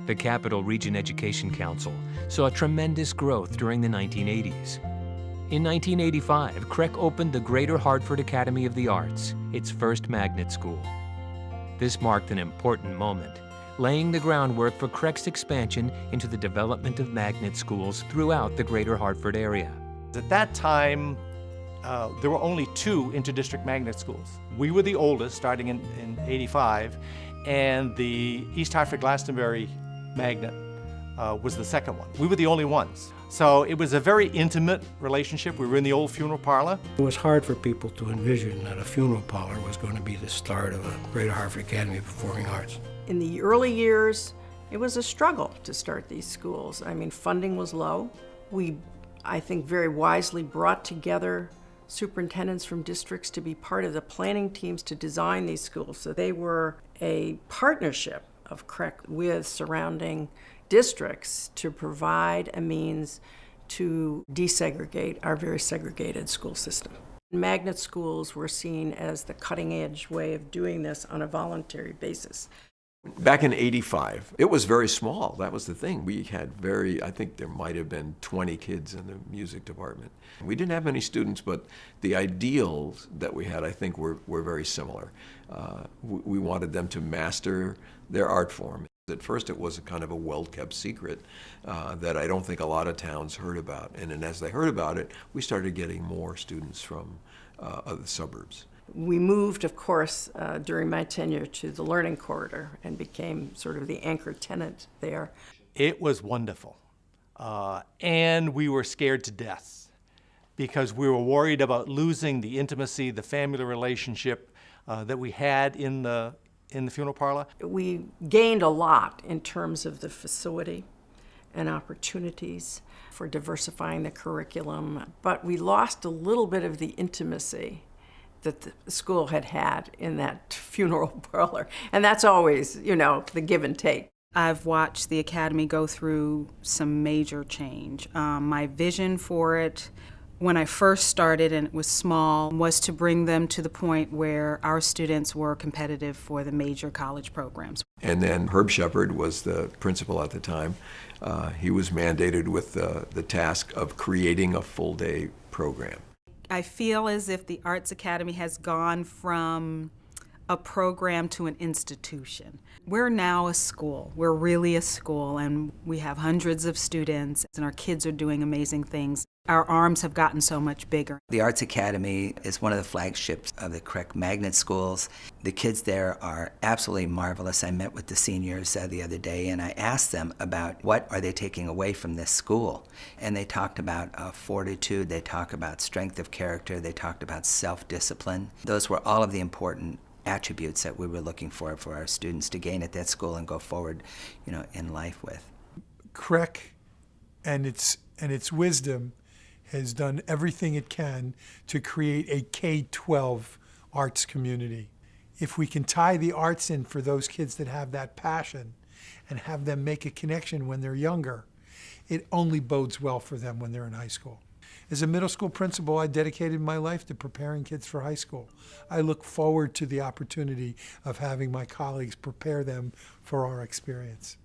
The Capital Region Education Council saw tremendous growth during the 1980s. In 1985, CREC opened the Greater Hartford Academy of the Arts, its first magnet school. This marked an important moment, laying the groundwork for CREC's expansion into the development of magnet schools throughout the Greater Hartford area. At that time, there were only 2 interdistrict magnet schools. We were the oldest, starting in 85, and the East Hartford Glastonbury magnet was the second one. We were the only ones. So it was a very intimate relationship. We were in the old funeral parlor. It was hard for people to envision that a funeral parlor was going to be the start of a Greater Hartford Academy of Performing Arts. In the early years, it was a struggle to start these schools. I mean, funding was low. We, I think, very wisely brought together superintendents from districts to be part of the planning teams to design these schools. So they were a partnership of CREC with surrounding districts to provide a means to desegregate our very segregated school system. Magnet schools were seen as the cutting-edge way of doing this on a voluntary basis. Back in '85, it was very small. That was the thing. We had I think there might have been 20 kids in the music department. We didn't have many students, but the ideals that we had, I think, were very similar. We wanted them to master their art form. At first, it was a kind of a well-kept secret that I don't think a lot of towns heard about. And then as they heard about it, we started getting more students from other suburbs. We moved, of course, during my tenure to the Learning Corridor and became sort of the anchor tenant there. It was wonderful. And we were scared to death because we were worried about losing the intimacy, the family relationship that we had in the funeral parlor. We gained a lot in terms of the facility and opportunities for diversifying the curriculum, but we lost a little bit of the intimacy that the school had in that funeral parlor. And that's always, the give and take. I've watched the Academy go through some major change. My vision for it, when I first started and it was small, was to bring them to the point where our students were competitive for the major college programs. And then Herb Shepard was the principal at the time. He was mandated with the task of creating a full-day program. I feel as if the Arts Academy has gone from a program to an institution. We're now a school. We're really a school, and we have hundreds of students, and our kids are doing amazing things. Our arms have gotten so much bigger. The Arts Academy is one of the flagships of the CREC magnet schools. The kids there are absolutely marvelous. I met with the seniors the other day, and I asked them about what are they taking away from this school. And they talked about fortitude, they talked about strength of character, they talked about self-discipline. Those were all of the important attributes that we were looking for our students to gain at that school and go forward, in life with. CREC and its wisdom has done everything it can to create a K-12 arts community. If we can tie the arts in for those kids that have that passion and have them make a connection when they're younger, it only bodes well for them when they're in high school. As a middle school principal, I dedicated my life to preparing kids for high school. I look forward to the opportunity of having my colleagues prepare them for our experience.